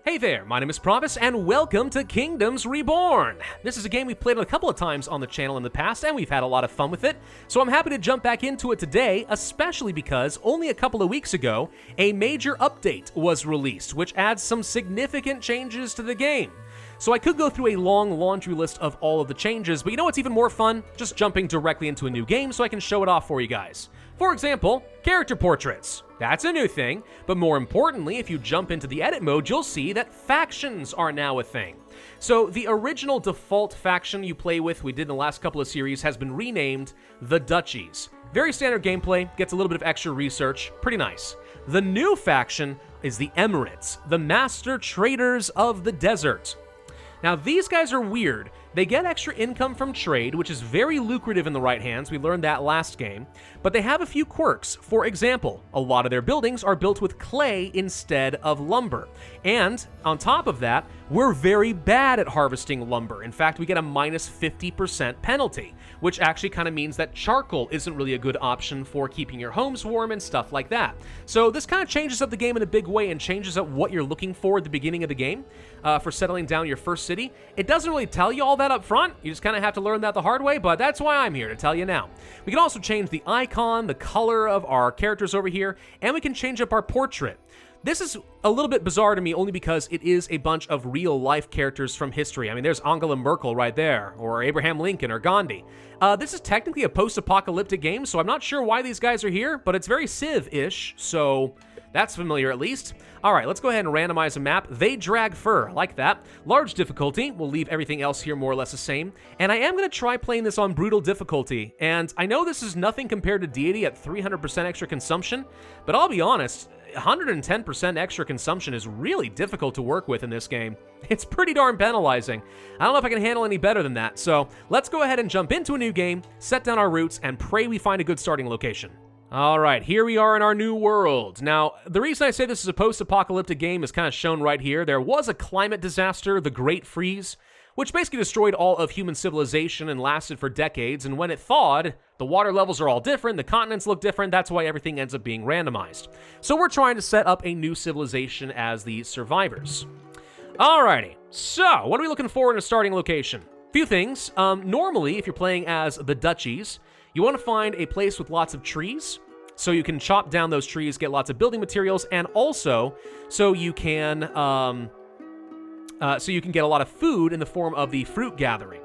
Hey there, my name is Pravus, and welcome to Kingdoms Reborn! This is a game we've played a couple of times on the channel in the past, and we've had a lot of fun with it, so I'm happy to jump back into it today, especially because only a couple of weeks ago, a major update was released, which adds some significant changes to the game. So I could go through a long laundry list of all of the changes, but you know what's even more fun? Just jumping directly into a new game so I can show it off for you guys. For example, character portraits. That's a new thing, but more importantly, if you jump into the edit mode, you'll see that factions are now a thing. So the original default faction you play with, we did in the last couple of series, has been renamed the Duchies. Very standard gameplay, gets a little bit of extra research, pretty nice. The new faction is the Emirates, the master traders of the desert. Now, these guys are weird. They get extra income from trade, which is very lucrative in the right hands. We learned that last game. But they have a few quirks. For example, a lot of their buildings are built with clay instead of lumber. And on top of that, we're very bad at harvesting lumber. In fact, we get a minus 50% penalty, which actually kind of means that charcoal isn't really a good option for keeping your homes warm and stuff like that. So this kind of changes up the game in a big way and changes up what you're looking for at the beginning of the game for settling down your first city. It doesn't really tell you all that up front. You just kind of have to learn that the hard way, but that's why I'm here to tell you now. We can also change the icon, the color of our characters over here, and we can change up our portrait. This is a little bit bizarre to me only because it is a bunch of real-life characters from history. I mean, there's Angela Merkel right there, or Abraham Lincoln, or Gandhi. This is technically a post-apocalyptic game, so I'm not sure why these guys are here, but it's very Civ-ish, so that's familiar at least. All right, let's go ahead and randomize a map. They drag fur, I like that. Large difficulty, we'll leave everything else here more or less the same. And I am going to try playing this on brutal difficulty. And I know this is nothing compared to Deity at 300% extra consumption, but I'll be honest, 110% extra consumption is really difficult to work with in this game. It's pretty darn penalizing. I don't know if I can handle any better than that, so let's go ahead and jump into a new game, set down our roots, and pray we find a good starting location. All right, here we are in our new world. Now, the reason I say this is a post-apocalyptic game is kind of shown right here. There was a climate disaster, the Great Freeze, which basically destroyed all of human civilization and lasted for decades, and when it thawed, the water levels are all different, the continents look different, that's why everything ends up being randomized. So we're trying to set up a new civilization as the survivors. Alrighty, so what are we looking for in a starting location? Few things. Normally, if you're playing as the Duchies, you want to find a place with lots of trees, so you can chop down those trees, get lots of building materials, and also so you can get a lot of food in the form of the fruit gathering.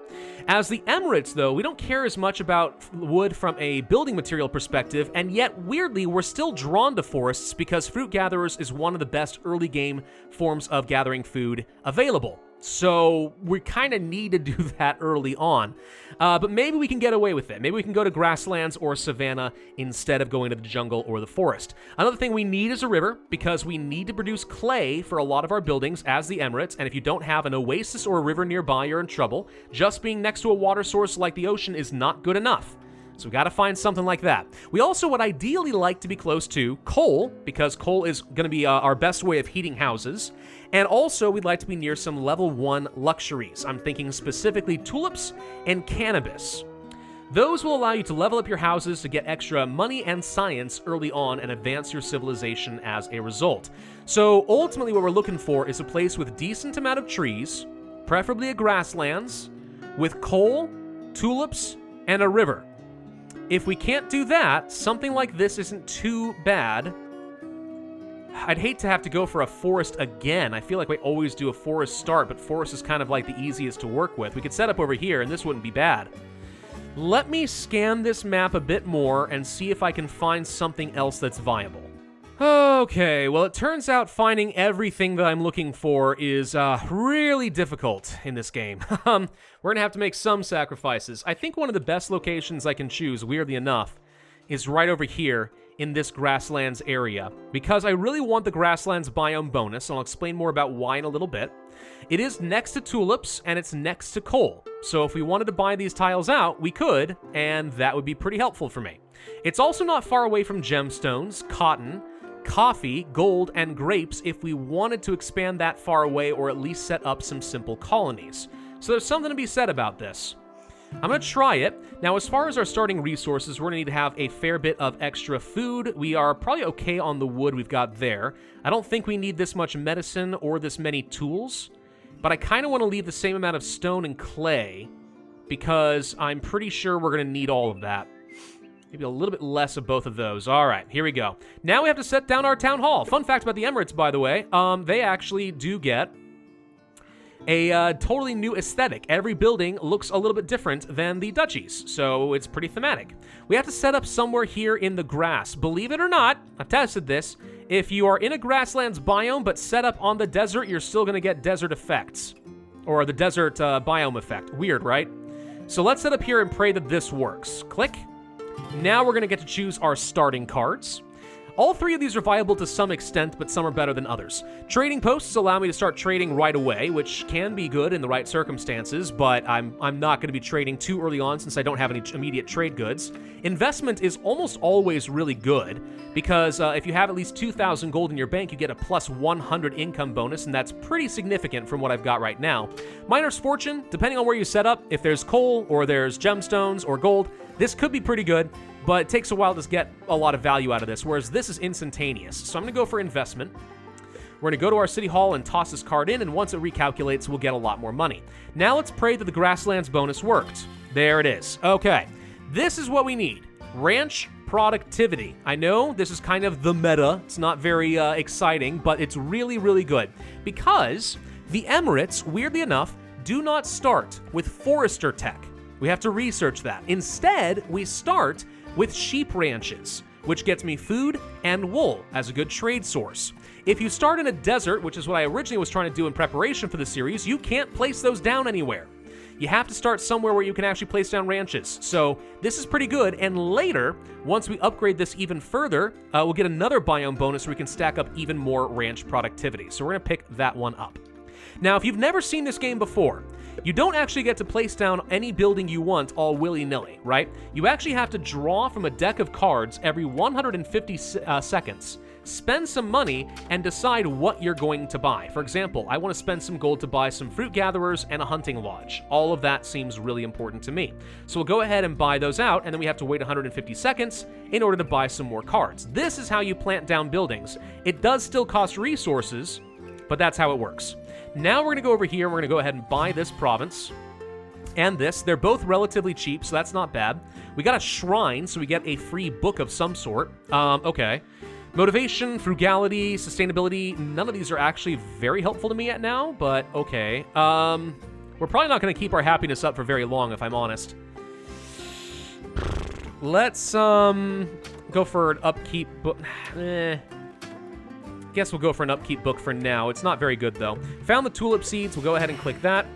As the Emirates, though, we don't care as much about wood from a building material perspective, and yet, weirdly, we're still drawn to forests because fruit gatherers is one of the best early game forms of gathering food available. So we kind of need to do that early on. But maybe we can get away with it. Maybe we can go to grasslands or savanna instead of going to the jungle or the forest. Another thing we need is a river because we need to produce clay for a lot of our buildings as the Emirates. And if you don't have an oasis or a river nearby, you're in trouble. Just being next to a water source like the ocean is not good enough. So we got to find something like that. We also would ideally like to be close to coal, because coal is going to be our best way of heating houses. And also, we'd like to be near some level 1 luxuries. I'm thinking specifically tulips and cannabis. Those will allow you to level up your houses to get extra money and science early on and advance your civilization as a result. So ultimately, what we're looking for is a place with decent amount of trees, preferably a grasslands, with coal, tulips, and a river. If we can't do that, something like this isn't too bad. I'd hate to have to go for a forest again. I feel like we always do a forest start, but forest is kind of like the easiest to work with. We could set up over here, and this wouldn't be bad. Let me scan this map a bit more and see if I can find something else that's viable. Okay, well, it turns out finding everything that I'm looking for is really difficult in this game. We're going to have to make some sacrifices. I think one of the best locations I can choose, weirdly enough, is right over here in this grasslands area, because I really want the grasslands biome bonus, and I'll explain more about why in a little bit. It is next to tulips, and it's next to coal, so if we wanted to buy these tiles out, we could, and that would be pretty helpful for me. It's also not far away from gemstones, cotton, coffee, gold, and grapes if we wanted to expand that far away or at least set up some simple colonies. So there's something to be said about this. I'm going to try it. Now, as far as our starting resources, we're going to need to have a fair bit of extra food. We are probably okay on the wood we've got there. I don't think we need this much medicine or this many tools, but I kind of want to leave the same amount of stone and clay because I'm pretty sure we're going to need all of that. Maybe a little bit less of both of those. All right, here we go. Now we have to set down our town hall. Fun fact about the Emirates, by the way, they actually do get a totally new aesthetic. Every building looks a little bit different than the duchies, so it's pretty thematic. We have to set up somewhere here in the grass. Believe it or not, I've tested this. If you are in a grasslands biome but set up on the desert, you're still going to get desert effects, or the desert biome effect. Weird, right? So let's set up here and pray that this works. Click. Now we're going to get to choose our starting cards. All three of these are viable to some extent, but some are better than others. Trading posts allow me to start trading right away, which can be good in the right circumstances, but I'm not going to be trading too early on since I don't have any immediate trade goods. Investment is almost always really good, because if you have at least 2,000 gold in your bank, you get a plus 100 income bonus, and that's pretty significant from what I've got right now. Miner's Fortune, depending on where you set up, if there's coal, or there's gemstones, or gold, this could be pretty good, but it takes a while to get a lot of value out of this, whereas this is instantaneous. So I'm going to go for investment. We're going to go to our city hall and toss this card in, and once it recalculates, we'll get a lot more money. Now let's pray that the grasslands bonus worked. There it is. Okay, this is what we need. Ranch productivity. I know this is kind of the meta. It's not very exciting, but it's really, really good. Because the Emirates, weirdly enough, do not start with forester tech. We have to research that. Instead, we start with sheep ranches, which gets me food and wool as a good trade source. If you start in a desert, which is what I originally was trying to do in preparation for the series, you can't place those down anywhere. You have to start somewhere where you can actually place down ranches. So this is pretty good, and later, once we upgrade this even further, we'll get another biome bonus where we can stack up even more ranch productivity. So we're gonna pick that one up. Now, if you've never seen this game before, you don't actually get to place down any building you want all willy-nilly, right? You actually have to draw from a deck of cards every 150 seconds, spend some money, and decide what you're going to buy. For example, I want to spend some gold to buy some fruit gatherers and a hunting lodge. All of that seems really important to me. So we'll go ahead and buy those out, and then we have to wait 150 seconds in order to buy some more cards. This is how you plant down buildings. It does still cost resources, but that's how it works. Now we're going to go over here and we're going to go ahead and buy this province and this. They're both relatively cheap, so that's not bad. We got a shrine, so we get a free book of some sort. Okay. Motivation, frugality, sustainability, none of these are actually very helpful to me yet now, but okay. We're probably not going to keep our happiness up for very long, if I'm honest. Let's go for an upkeep book. Guess we'll go for an upkeep book for now. It's not very good, though. Found the tulip seeds. We'll go ahead and click that.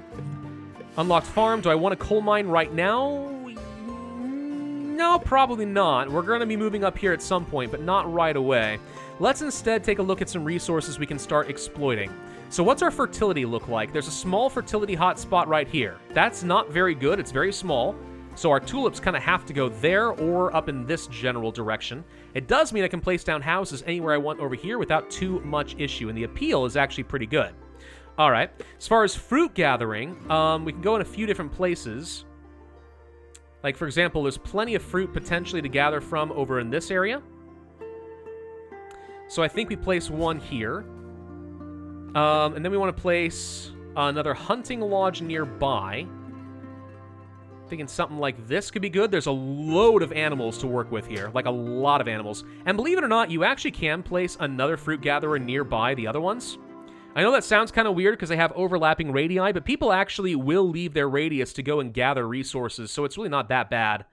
Unlocked farm. Do I want a coal mine right now? No, probably not. We're going to be moving up here at some point, but not right away. Let's instead take a look at some resources we can start exploiting. So what's our fertility look like? There's a small fertility hotspot right here. That's not very good. It's very small. So our tulips kind of have to go there or up in this general direction. It does mean I can place down houses anywhere I want over here without too much issue, and the appeal is actually pretty good. All right, as far as fruit gathering, we can go in a few different places. Like, for example, there's plenty of fruit potentially to gather from over in this area. So I think we place one here. And then we want to place another hunting lodge nearby. Thinking something like this could be good. There's a load of animals to work with here, like a lot of animals. And believe it or not, you actually can place another fruit gatherer nearby the other ones. I know that sounds kind of weird because they have overlapping radii, but people actually will leave their radius to go and gather resources, so it's really not that bad.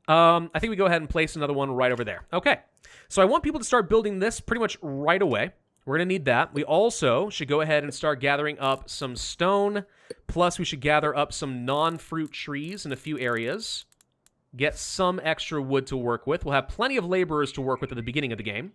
I think we go ahead and place another one right over there. Okay, so I want people to start building this pretty much right away. We're going to need that. We also should go ahead and start gathering up some stone. Plus, we should gather up some non-fruit trees in a few areas. Get some extra wood to work with. We'll have plenty of laborers to work with at the beginning of the game.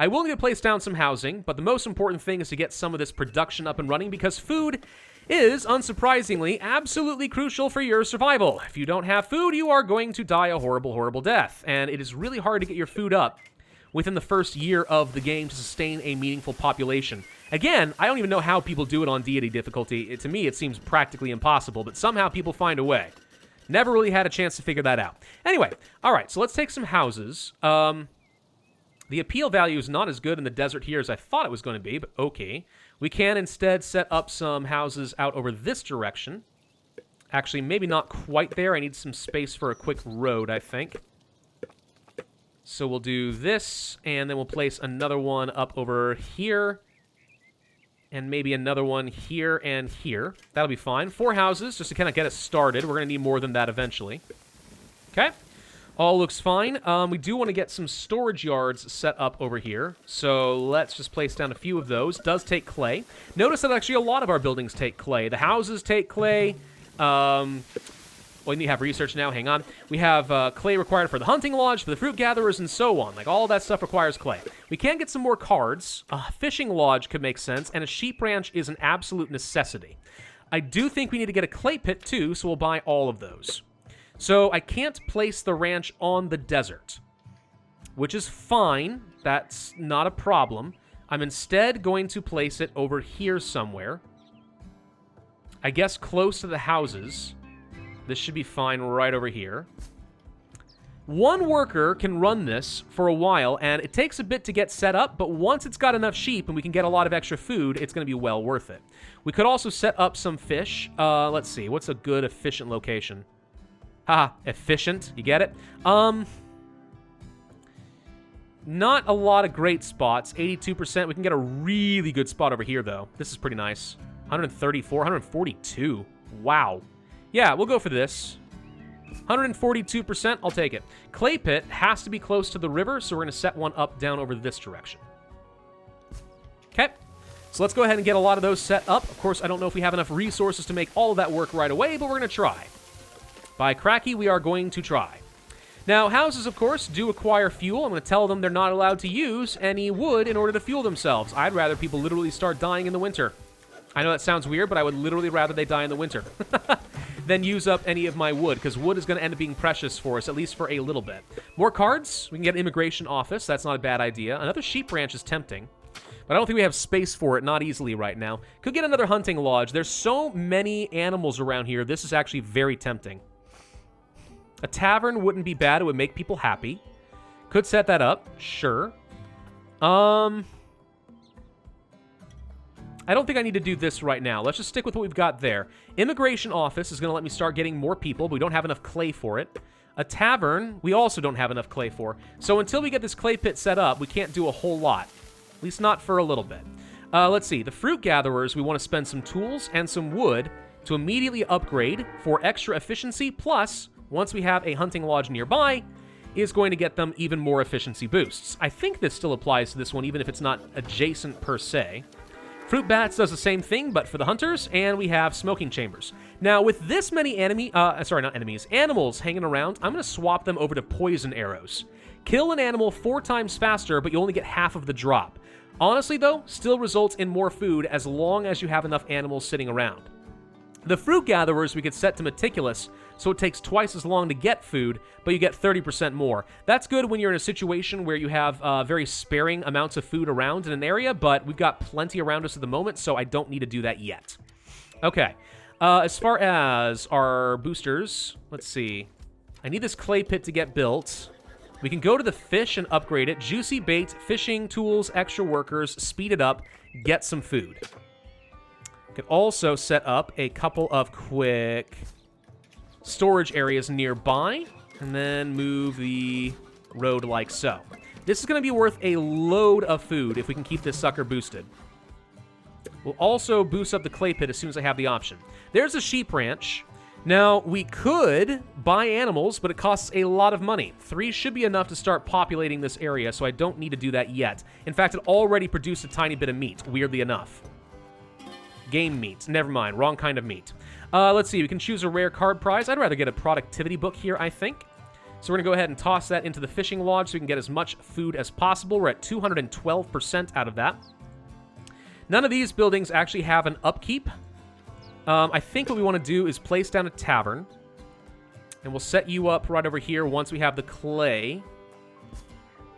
I will need to place down some housing, but the most important thing is to get some of this production up and running because food is, unsurprisingly, absolutely crucial for your survival. If you don't have food, you are going to die a horrible, horrible death. And it is really hard to get your food up within the first year of the game to sustain a meaningful population. Again, I don't even know how people do it on deity difficulty. To me, it seems practically impossible, but somehow people find a way. Never really had a chance to figure that out. Anyway, all right, so let's take some houses. The appeal value is not as good in the desert here as I thought it was going to be, but okay. We can instead set up some houses out over this direction. Actually, maybe not quite there. I need some space for a quick road, I think. So we'll do this, and then we'll place another one up over here. And maybe another one here and here. That'll be fine. 4 houses, just to kind of get it started. We're going to need more than that eventually. Okay. All looks fine. We do want to get some storage yards set up over here. So let's just place down a few of those. Does take clay. Notice that actually a lot of our buildings take clay. The houses take clay. We need to have research now. Hang on. We have clay required for the hunting lodge, for the fruit gatherers, and so on. Like, all that stuff requires clay. We can get some more cards. A fishing lodge could make sense, and a sheep ranch is an absolute necessity. I do think we need to get a clay pit, too, so we'll buy all of those. So I can't place the ranch on the desert, which is fine. That's not a problem. I'm instead going to place it over here somewhere. I guess close to the houses. This should be fine right over here. 1 worker can run this for a while, and it takes a bit to get set up, but once it's got enough sheep and we can get a lot of extra food, it's going to be well worth it. We could also set up some fish. Let's see. What's a good, efficient location? Haha, efficient. You get it? Not a lot of great spots. 82%. We can get a really good spot over here, though. This is pretty nice. 134, 142. Wow. Yeah, we'll go for this. 142%, I'll take it. Clay pit has to be close to the river, so we're going to set one up down over this direction. Okay, so let's go ahead and get a lot of those set up. Of course, I don't know if we have enough resources to make all of that work right away, but we're going to try. By cracky, we are going to try. Now, houses, of course, do acquire fuel. I'm going to tell them they're not allowed to use any wood in order to fuel themselves. I'd rather people literally start dying in the winter. I know that sounds weird, but I would literally rather they die in the winter than use up any of my wood, because wood is going to end up being precious for us, at least for a little bit. More cards. We can get an immigration office. That's not a bad idea. Another sheep ranch is tempting, but I don't think we have space for it, not easily right now. Could get another hunting lodge. There's so many animals around here. This is actually very tempting. A tavern wouldn't be bad. It would make people happy. Could set that up. Sure. I don't think I need to do this right now. Let's just stick with what we've got there. Immigration office is going to let me start getting more people, but we don't have enough clay for it. A tavern, we also don't have enough clay for. So until we get this clay pit set up, we can't do a whole lot. At least not for a little bit. Let's see. The fruit gatherers, we want to spend some tools and some wood to immediately upgrade for extra efficiency. Plus, once we have a hunting lodge nearby, is going to get them even more efficiency boosts. I think this still applies to this one, even if it's not adjacent per se. Fruit Bats does the same thing, but for the hunters, and we have smoking chambers. Now, with this many animals hanging around, I'm going to swap them over to poison arrows. Kill an animal 4 times faster, but you only get half of the drop. Honestly, though, still results in more food as long as you have enough animals sitting around. The fruit gatherers we could set to meticulous, so it takes twice as long to get food, but you get 30% more. That's good when you're in a situation where you have very sparing amounts of food around in an area, but we've got plenty around us at the moment, so I don't need to do that yet. Okay, as far as our boosters, let's see. I need this clay pit to get built. We can go to the fish and upgrade it. Juicy bait, fishing tools, extra workers, speed it up, get some food. Could also set up a couple of quick storage areas nearby, and then move the road like so. This is going to be worth a load of food if we can keep this sucker boosted. We'll also boost up the clay pit as soon as I have the option. There's a sheep ranch. Now, we could buy animals, but it costs a lot of money. 3 should be enough to start populating this area, so I don't need to do that yet. In fact, it already produced a tiny bit of meat, weirdly enough. Game meat. Never mind. Wrong kind of meat. Let's see. We can choose a rare card prize. I'd rather get a productivity book here, I think. So we're going to go ahead and toss that into the fishing lodge so we can get as much food as possible. We're at 212% out of that. None of these buildings actually have an upkeep. I think what we want to do is place down a tavern. And we'll set you up right over here once we have the clay.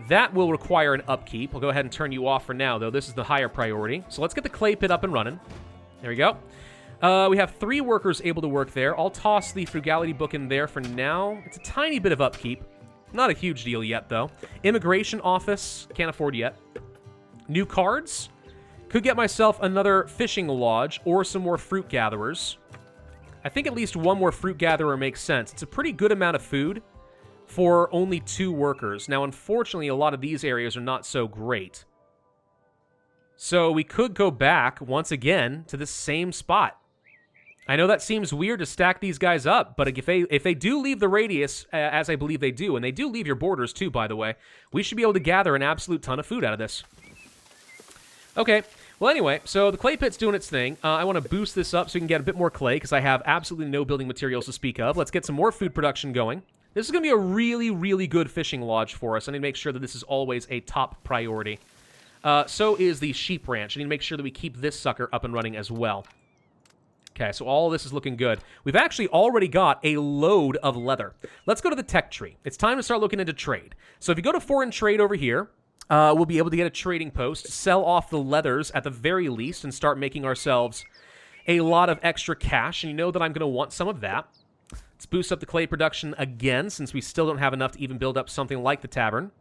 That will require an upkeep. We'll go ahead and turn you off for now, though. This is the higher priority. So let's get the clay pit up and running. There we go. We have 3 workers able to work there. I'll toss the frugality book in there for now. It's a tiny bit of upkeep. Not a huge deal yet, though. Immigration office. Can't afford yet. New cards. Could get myself another fishing lodge or some more fruit gatherers. I think at least one more fruit gatherer makes sense. It's a pretty good amount of food for only 2 workers. Now, unfortunately, a lot of these areas are not so great. So we could go back, once again, to the same spot. I know that seems weird to stack these guys up, but if they do leave the radius, as I believe they do, and they do leave your borders too, by the way, we should be able to gather an absolute ton of food out of this. Okay, well anyway, so the clay pit's doing its thing. I want to boost this up so we can get a bit more clay, because I have absolutely no building materials to speak of. Let's get some more food production going. This is going to be a really, really good fishing lodge for us. I need to make sure that this is always a top priority. So is the sheep ranch. I need to make sure that we keep this sucker up and running as well. Okay, so all this is looking good. We've actually already got a load of leather. Let's go to the tech tree. It's time to start looking into trade. So if you go to foreign trade over here, we'll be able to get a trading post, sell off the leathers at the very least, and start making ourselves a lot of extra cash. And you know that I'm going to want some of that. Let's boost up the clay production again, since we still don't have enough to even build up something like the tavern.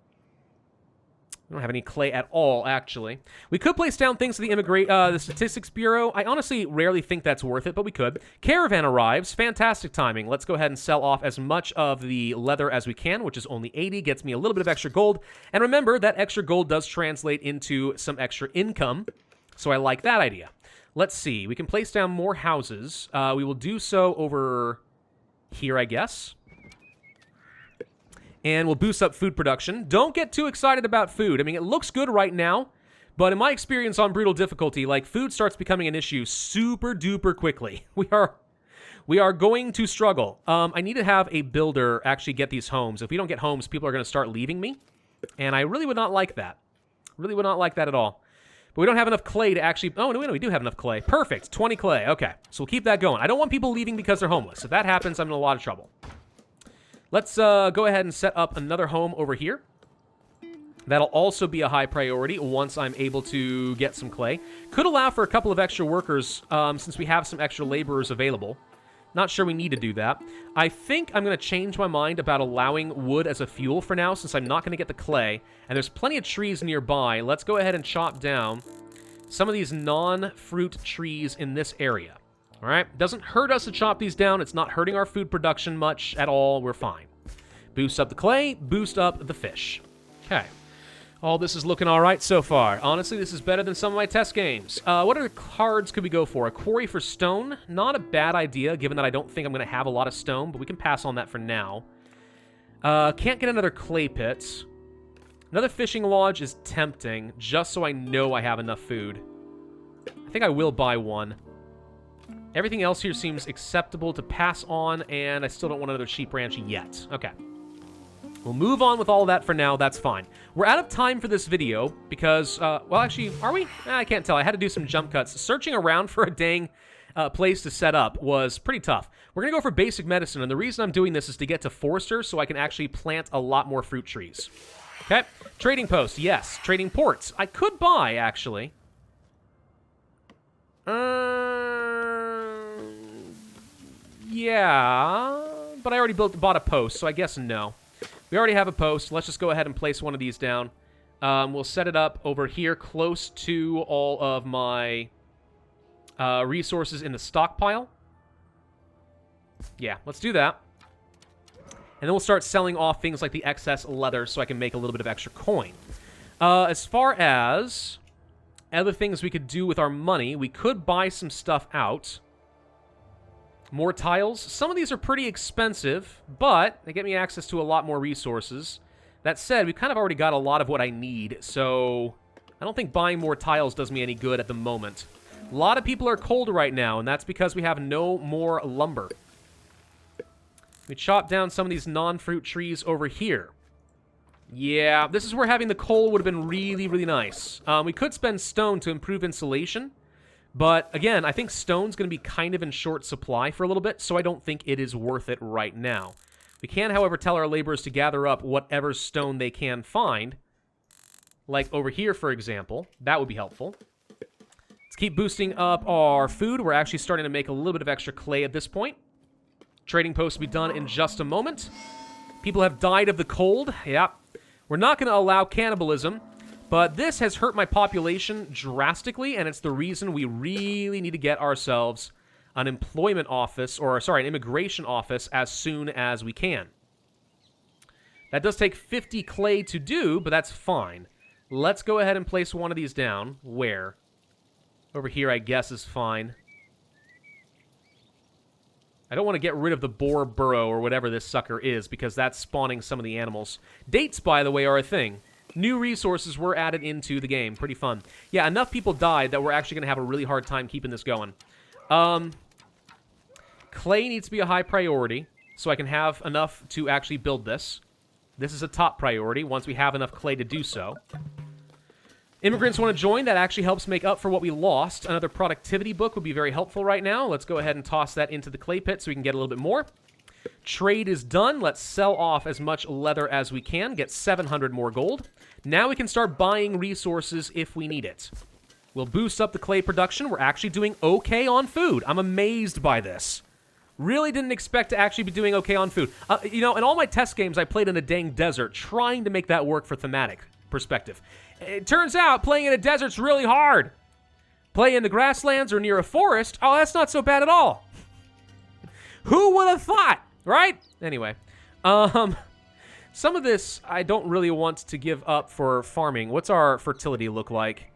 We don't have any clay at all, actually. We could place down things to the Statistics Bureau. I honestly rarely think that's worth it, but we could. Caravan arrives. Fantastic timing. Let's go ahead and sell off as much of the leather as we can, which is only 80. Gets me a little bit of extra gold. And remember, that extra gold does translate into some extra income, so I like that idea. Let's see. We can place down more houses. We will do so over here, I guess. And we'll boost up food production. Don't get too excited about food. I mean, it looks good right now, but in my experience on brutal difficulty, like, food starts becoming an issue super duper quickly. We are going to struggle. I need to have a builder actually get these homes. If we don't get homes, people are going to start leaving me, and I really would not like that. Really would not like that at all. But we don't have enough clay to actually... Oh, no, we do have enough clay. Perfect. 20 clay. Okay, so we'll keep that going. I don't want people leaving because they're homeless. If that happens, I'm in a lot of trouble. Let's go ahead and set up another home over here. That'll also be a high priority once I'm able to get some clay. Could allow for a couple of extra workers since we have some extra laborers available. Not sure we need to do that. I think I'm going to change my mind about allowing wood as a fuel for now, since I'm not going to get the clay. And there's plenty of trees nearby. Let's go ahead and chop down some of these non-fruit trees in this area. All right, doesn't hurt us to chop these down. It's not hurting our food production much at all. We're fine. Boost up the clay, boost up the fish. Okay, all this is looking all right so far. Honestly, this is better than some of my test games. What other cards could we go for? A quarry for stone? Not a bad idea, given that I don't think I'm going to have a lot of stone, but we can pass on that for now. Can't get another clay pit. Another fishing lodge is tempting, just so I know I have enough food. I think I will buy one. Everything else here seems acceptable to pass on, and I still don't want another sheep ranch yet. Okay. We'll move on with all that for now. That's fine. We're out of time for this video because, well, actually, are we? I can't tell. I had to do some jump cuts. Searching around for a dang place to set up was pretty tough. We're going to go for basic medicine, and the reason I'm doing this is to get to Forester so I can actually plant a lot more fruit trees. Okay. Trading post. Yes. Trading ports. I could buy, actually. Yeah, but I already bought a post, so I guess no. We already have a post. Let's just go ahead and place one of these down. We'll set it up over here close to all of my resources in the stockpile. Yeah, let's do that. And then we'll start selling off things like the excess leather so I can make a little bit of extra coin. As far as other things we could do with our money, we could buy some stuff out. More tiles. Some of these are pretty expensive, but they get me access to a lot more resources. That said, we've kind of already got a lot of what I need, so I don't think buying more tiles does me any good at the moment. A lot of people are cold right now, and that's because we have no more lumber. We chop down some of these non-fruit trees over here. Yeah, this is where having the coal would have been really, really nice. We could spend stone to improve insulation. But, again, I think stone's going to be kind of in short supply for a little bit, so I don't think it is worth it right now. We can, however, tell our laborers to gather up whatever stone they can find. Like over here, for example. That would be helpful. Let's keep boosting up our food. We're actually starting to make a little bit of extra clay at this point. Trading post will be done in just a moment. People have died of the cold. Yeah. We're not going to allow cannibalism, but this has hurt my population drastically, and it's the reason we really need to get ourselves an employment office, or sorry, an immigration office as soon as we can. That does take 50 clay to do, but that's fine. Let's go ahead and place one of these down. Where? Over here, I guess, is fine. I don't want to get rid of the boar burrow or whatever this sucker is, because that's spawning some of the animals. Dates, by the way, are a thing. New resources were added into the game. Pretty fun. Yeah, enough people died that we're actually going to have a really hard time keeping this going. Clay needs to be a high priority, so I can have enough to actually build this. This is a top priority once we have enough clay to do so. Immigrants want to join. That actually helps make up for what we lost. Another productivity book would be very helpful right now. Let's go ahead and toss that into the clay pit so we can get a little bit more. Trade is done. Let's sell off as much leather as we can. Get 700 more gold. Now we can start buying resources if we need it. We'll boost up the clay production. We're actually doing okay on food. I'm amazed by this. Really didn't expect to actually be doing okay on food. You know, in all my test games, I played in a dang desert, trying to make that work for thematic perspective. It turns out playing in a desert's really hard. Play in the grasslands or near a forest, oh, that's not so bad at all. Who would have thought, right? Anyway, some of this I don't really want to give up for farming. What's our fertility look like?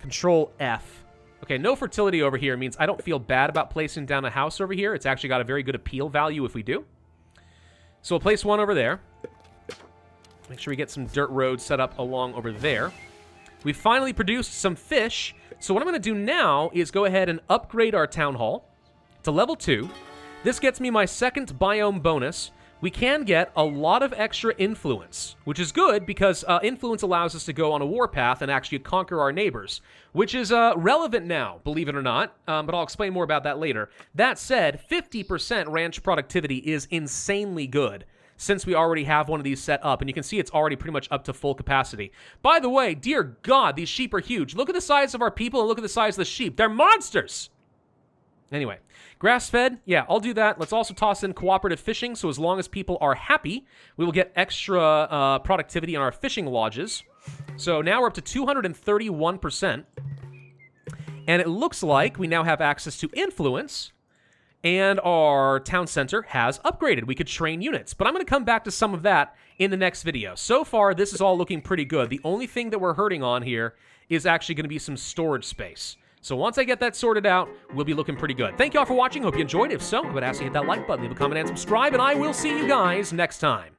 Control F. Okay, no fertility over here means I don't feel bad about placing down a house over here. It's actually got a very good appeal value if we do. So we'll place one over there. Make sure we get some dirt roads set up along over there. We finally produced some fish. So what I'm going to do now is go ahead and upgrade our town hall to level 2. This gets me my second biome bonus. We can get a lot of extra influence, which is good because influence allows us to go on a warpath and actually conquer our neighbors, which is relevant now, believe it or not, but I'll explain more about that later. That said, 50% ranch productivity is insanely good since we already have one of these set up, and you can see it's already pretty much up to full capacity. By the way, dear God, these sheep are huge. Look at the size of our people and look at the size of the sheep. They're monsters! Anyway, grass-fed, yeah, I'll do that. Let's also toss in cooperative fishing, so as long as people are happy, we will get extra productivity in our fishing lodges. So now we're up to 231%. And it looks like we now have access to influence, and our town center has upgraded. We could train units, but I'm going to come back to some of that in the next video. So far, this is all looking pretty good. The only thing that we're hurting on here is actually going to be some storage space. So once I get that sorted out, we'll be looking pretty good. Thank you all for watching. Hope you enjoyed. If so, I would ask you to hit that like button, leave a comment, and subscribe, and I will see you guys next time.